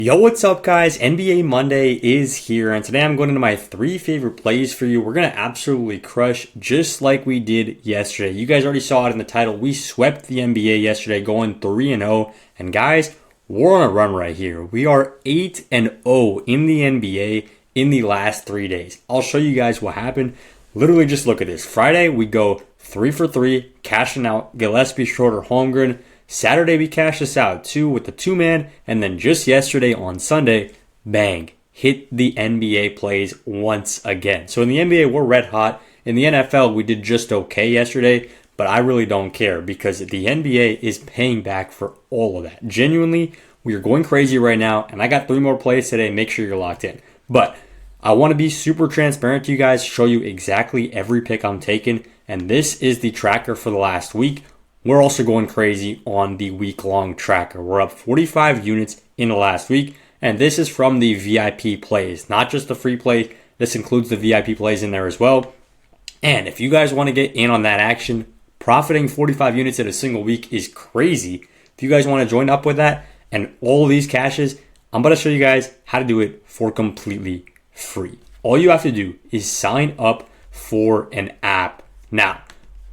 Yo, what's up guys? NBA Monday is here, and today I'm going into my 3 favorite plays for you. We're going to absolutely crush just like we did yesterday. You guys already saw it in the title. We swept the NBA yesterday going 3-0. And guys, we're on a run right here. We are 8-0 in the NBA in the last 3 days. I'll show you guys what happened. Literally just look at this. Friday, we go 3 for 3, cashing out Gillespie, Schroeder, Holmgren. Saturday, we cashed this out too with the 2-man, and then just yesterday on Sunday, bang, hit the NBA plays once again. So in the NBA, we're red hot. In the NFL, we did just okay yesterday, but I really don't care because the NBA is paying back for all of that. Genuinely, we are going crazy right now, and I got 3 more plays today. Make sure you're locked in. But I want to be super transparent to you guys, show you exactly every pick I'm taking, and this is the tracker for the last week. We're also going crazy on the week-long tracker. We're up 45 units in the last week, and this is from the VIP plays, not just the free play. This includes the VIP plays in there as well. And if you guys want to get in on that action, profiting 45 units in a single week is crazy. If you guys want to join up with that and all of these cashes, I'm going to show you guys how to do it for completely free. All you have to do is sign up for an app now.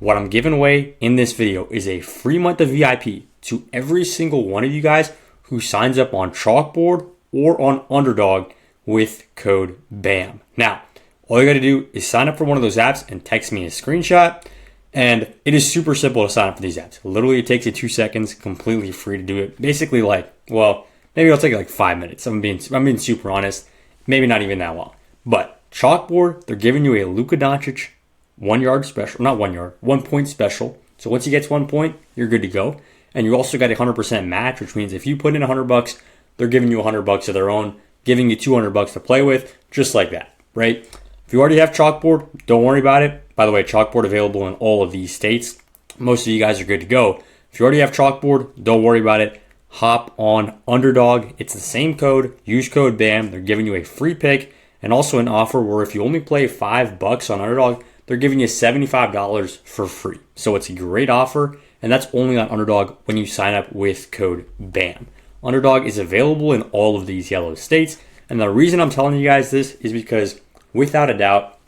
What I'm giving away in this video is a free month of VIP to every single one of you guys who signs up on Chalkboard or on Underdog with code BAM. Now, all you got to do is sign up for one of those apps and text me a screenshot. And it is super simple to sign up for these apps. Literally, it takes you 2 seconds, completely free to do it. Basically, maybe it'll take like 5 minutes. I'm being super honest. Maybe not even that long. But Chalkboard, they're giving you a Luka Doncic 1 yard special, not 1 yard, 1 point special. So once he gets 1 point, you're good to go. And you also got a 100% match, which means if you put in $100, they're giving you $100 of their own, giving you $200 to play with, just like that, right? If you already have Chalkboard, don't worry about it. By the way, Chalkboard available in all of these states. Most of you guys are good to go. If you already have Chalkboard, don't worry about it. Hop on Underdog. It's the same code. Use code BAM. They're giving you a free pick and also an offer where if you only play $5 on Underdog, they're giving you $75 for free. So it's a great offer, and that's only on Underdog when you sign up with code BAM. Underdog is available in all of these yellow states, and the reason I'm telling you guys this is because, without a doubt,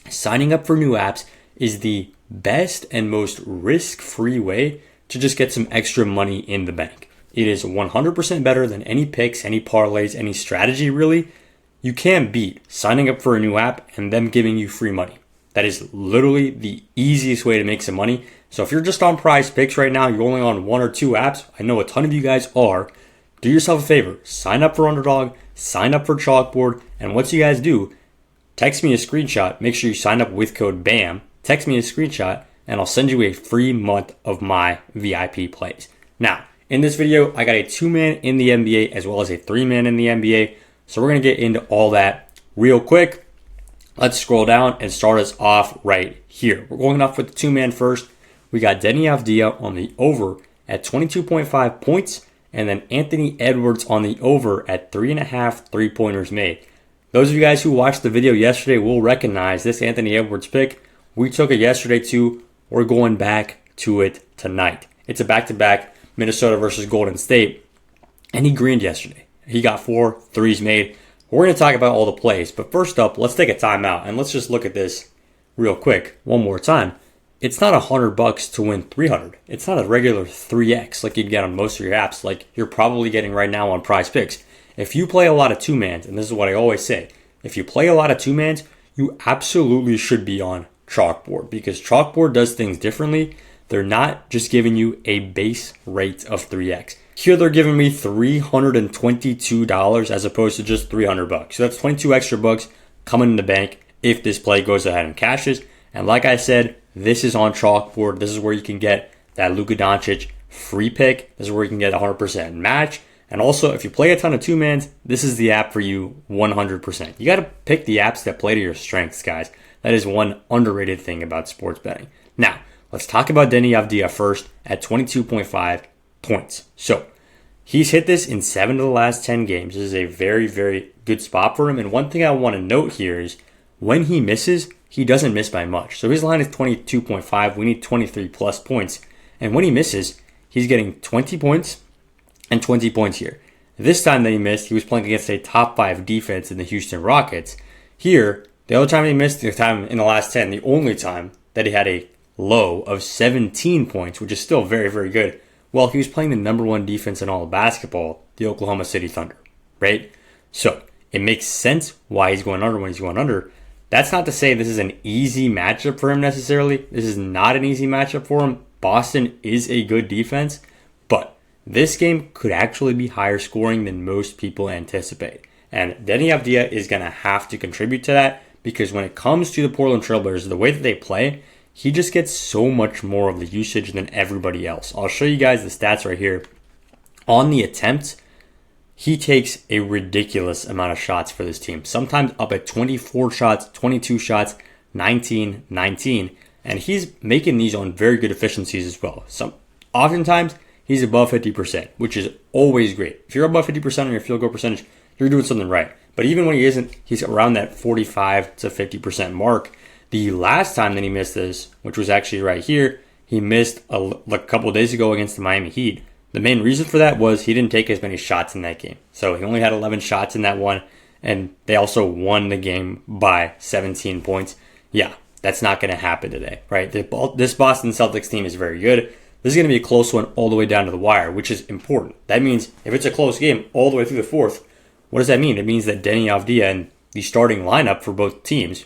signing up for new apps is the best and most risk-free way to just get some extra money in the bank. It is 100% better than any picks, any parlays, any strategy really. You can't beat signing up for a new app and them giving you free money. That is literally the easiest way to make some money. So if you're just on Prizepicks right now, you're only on 1 or 2 apps, I know a ton of you guys are, do yourself a favor. Sign up for Underdog, sign up for Chalkboard, and once you guys do, text me a screenshot. Make sure you sign up with code BAM. Text me a screenshot, and I'll send you a free month of my VIP plays. Now, in this video, I got a 2-man in the NBA as well as a 3-man in the NBA. So we're going to get into all that real quick. Let's scroll down and start us off right here. We're going off with the 2-man first. We got Denny Avdia on the over at 22.5 points, and then Anthony Edwards on the over at 3.5 3-pointers made. Those of you guys who watched the video yesterday will recognize this Anthony Edwards pick. We took it yesterday too. We're going back to it tonight. It's a back-to-back Minnesota versus Golden State, and he greened yesterday. He got 4 threes made. We're going to talk about all the plays, but first up, let's take a timeout and let's just look at this real quick one more time. It's not $100 to win 300. It's not a regular 3x like you'd get on most of your apps, like you're probably getting right now on Prizepicks. If you play a lot of 2-mans, and this is what I always say, if you play a lot of 2-mans, you absolutely should be on Chalkboard because Chalkboard does things differently. They're not just giving you a base rate of 3x. Here they're giving me $322 as opposed to just $300. So that's 22 extra bucks coming in the bank if this play goes ahead and cashes. And like I said, this is on Chalkboard. This is where you can get that Luka Doncic free pick. This is where you can get a 100% match. And also, if you play a ton of 2-mans, this is the app for you 100%. You got to pick the apps that play to your strengths, guys. That is one underrated thing about sports betting. Now, let's talk about Denny Avdia first at 22.5 points. So he's hit this in 7 of the last 10 games. This is a very, very good spot for him. And one thing I want to note here is when he misses, he doesn't miss by much. So his line is 22.5. We need 23 plus points. And when he misses, he's getting 20 points and 20 points here. This time that he missed, he was playing against a top 5 defense in the Houston Rockets. Here, the other time he missed, the time in the last 10, the only time that he had a low of 17 points, which is still very, very good, well, he was playing the number 1 defense in all of basketball, the Oklahoma City Thunder, right? So it makes sense why he's going under when he's going under. That's not to say this is an easy matchup for him necessarily. This is not an easy matchup for him. Boston is a good defense, but this game could actually be higher scoring than most people anticipate. And Deni Avdija is going to have to contribute to that because when it comes to the Portland Trailblazers, the way that they play, he just gets so much more of the usage than everybody else. I'll show you guys the stats right here. On the attempts, he takes a ridiculous amount of shots for this team. Sometimes up at 24 shots, 22 shots, 19, 19. And he's making these on very good efficiencies as well. Oftentimes, he's above 50%, which is always great. If you're above 50% on your field goal percentage, you're doing something right. But even when he isn't, he's around that 45 to 50% mark. The last time that he missed this, which was actually right here, he missed a couple of days ago against the Miami Heat. The main reason for that was he didn't take as many shots in that game. So he only had 11 shots in that one, and they also won the game by 17 points. Yeah, that's not going to happen today, right? This Boston Celtics team is very good. This is going to be a close one all the way down to the wire, which is important. That means if it's a close game all the way through the fourth, what does that mean? It means that Deni Avdija and the starting lineup for both teams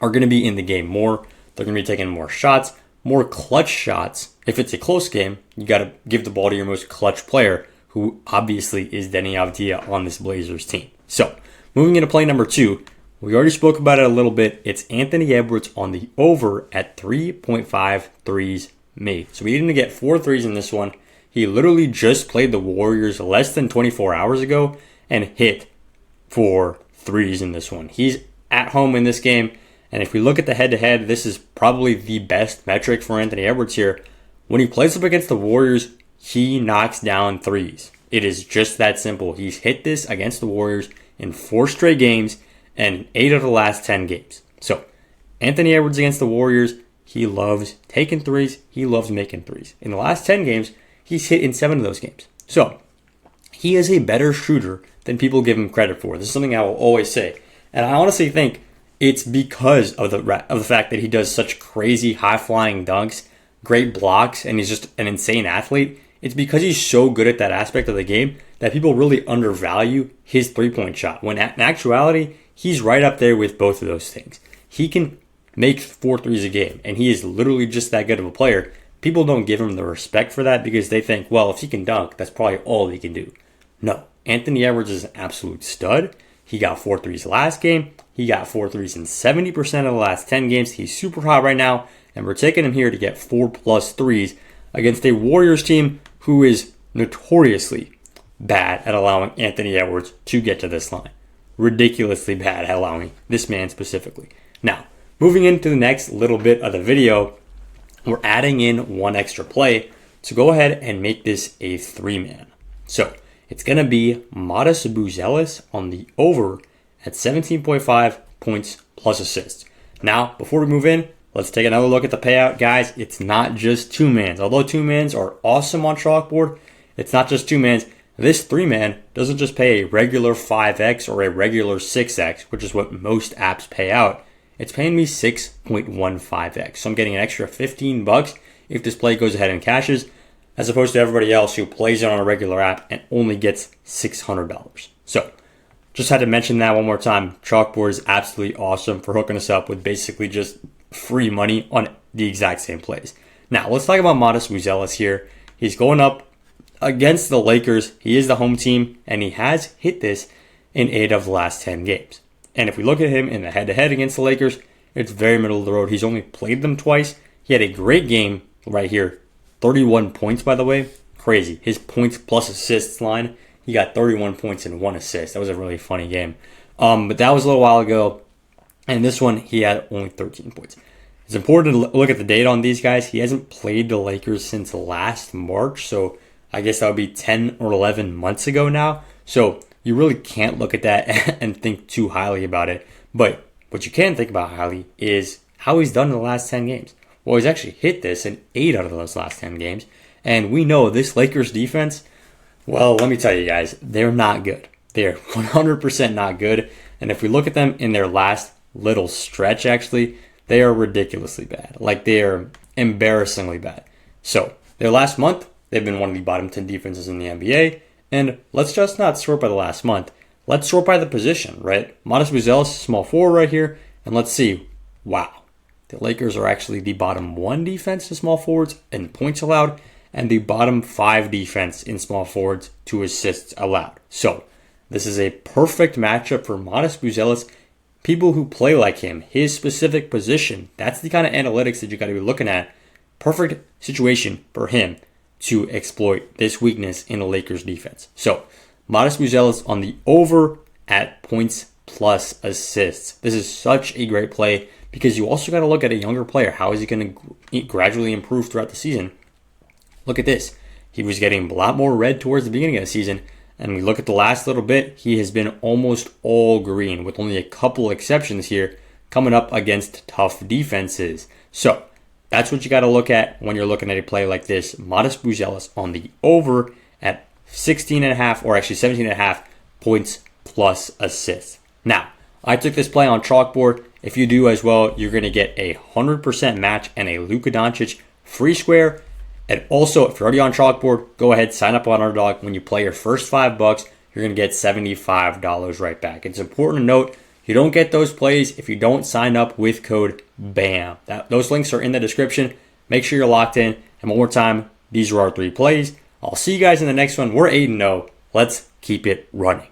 are going to be in the game more. They're going to be taking more shots, more clutch shots. If it's a close game, you got to give the ball to your most clutch player, who obviously is Deni Avdija on this Blazers team. So, moving into play number 2, we already spoke about it a little bit. It's Anthony Edwards on the over at 3.5 threes made. So we need him to get 4 threes in this one. He literally just played the Warriors less than 24 hours ago and hit 4 threes in this one. He's at home in this game. And if we look at the head-to-head, this is probably the best metric for Anthony Edwards here. When he plays up against the Warriors, he knocks down threes. It is just that simple. He's hit this against the Warriors in 4 straight games and 8 of the last 10 games. So, Anthony Edwards against the Warriors, he loves taking threes. He loves making threes. In the last 10 games, he's hit in 7 of those games. So, he is a better shooter than people give him credit for. This is something I will always say. And I honestly think it's because of the fact that he does such crazy high-flying dunks, great blocks, and he's just an insane athlete. It's because he's so good at that aspect of the game that people really undervalue his three-point shot. When in actuality, he's right up there with both of those things. He can make 4 threes a game, and he is literally just that good of a player. People don't give him the respect for that because they think, well, if he can dunk, that's probably all he can do. No, Anthony Edwards is an absolute stud. He got 4 threes last game. He got 4 threes in 70% of the last 10 games. He's super hot right now, and we're taking him here to get 4+ threes against a Warriors team who is notoriously bad at allowing Anthony Edwards to get to this line. Ridiculously bad at allowing this man specifically. Now, moving into the next little bit of the video, we're adding in one extra play to go ahead and make this a 3-man. So, it's going to be Modest Buzelis on the over at 17.5 points plus assists. Now, before we move in, let's take another look at the payout. Guys, it's not just 2-mans. Although 2-mans are awesome on Chalkboard, it's not just 2-mans. This 3-man doesn't just pay a regular 5x or a regular 6x, which is what most apps pay out. It's paying me 6.15x. So I'm getting an extra $15 if this play goes ahead and cashes, as opposed to everybody else who plays it on a regular app and only gets $600. So, just had to mention that one more time. Chalkboard is absolutely awesome for hooking us up with basically just free money on the exact same plays. Now, let's talk about Modest Buzelis here. He's going up against the Lakers. He is the home team, and he has hit this in 8 of the last 10 games. And if we look at him in the head-to-head against the Lakers, it's very middle of the road. He's only played them twice. He had a great game right here. 31 points, by the way. Crazy. His points plus assists line, he got 31 points and 1 assist. That was a really funny game. But that was a little while ago. And this one, he had only 13 points. It's important to look at the date on these guys. He hasn't played the Lakers since last March. So I guess that would be 10 or 11 months ago now. So you really can't look at that and think too highly about it. But what you can think about highly is how he's done in the last 10 games. Well, he's actually hit this in 8 out of those last 10 games. And we know this Lakers defense, Well, let me tell you guys, they're not good. They're 100% not good. And if we look at them in their last little stretch, actually, they are ridiculously bad. Like, they are embarrassingly bad. So, their last month, they've been one of the bottom 10 defenses in the NBA. And let's just not sort by the last month. Let's sort by the position, right? Modest Buzelis, small forward right here. And let's see. Wow. The Lakers are actually the bottom 1 defense to small forwards in points allowed, and the bottom 5 defense in small forwards to assists allowed. So, this is a perfect matchup for Modest Buzelis. People who play like him, his specific position, that's the kind of analytics that you got to be looking at. Perfect situation for him to exploit this weakness in the Lakers defense. So, Modest Buzelis on the over at points plus assists. This is such a great play because you also got to look at a younger player. How is he going to gradually improve throughout the season? Look at this. He was getting a lot more red towards the beginning of the season. And we look at the last little bit, he has been almost all green with only a couple exceptions here coming up against tough defenses. So that's what you got to look at when you're looking at a play like this. Modest Buzelis on the over at 16.5 or actually 17.5 points plus assists. Now, I took this play on Chalkboard. If you do as well, you're going to get a 100% match and a Luka Doncic free square. And also, if you're already on Chalkboard, go ahead, sign up on Underdog. When you play your first $5, you're going to get $75 right back. It's important to note, you don't get those plays if you don't sign up with code BAM. Those links are in the description. Make sure you're locked in. And one more time, these are our 3 plays. I'll see you guys in the next one. We're 8-0. Let's keep it running.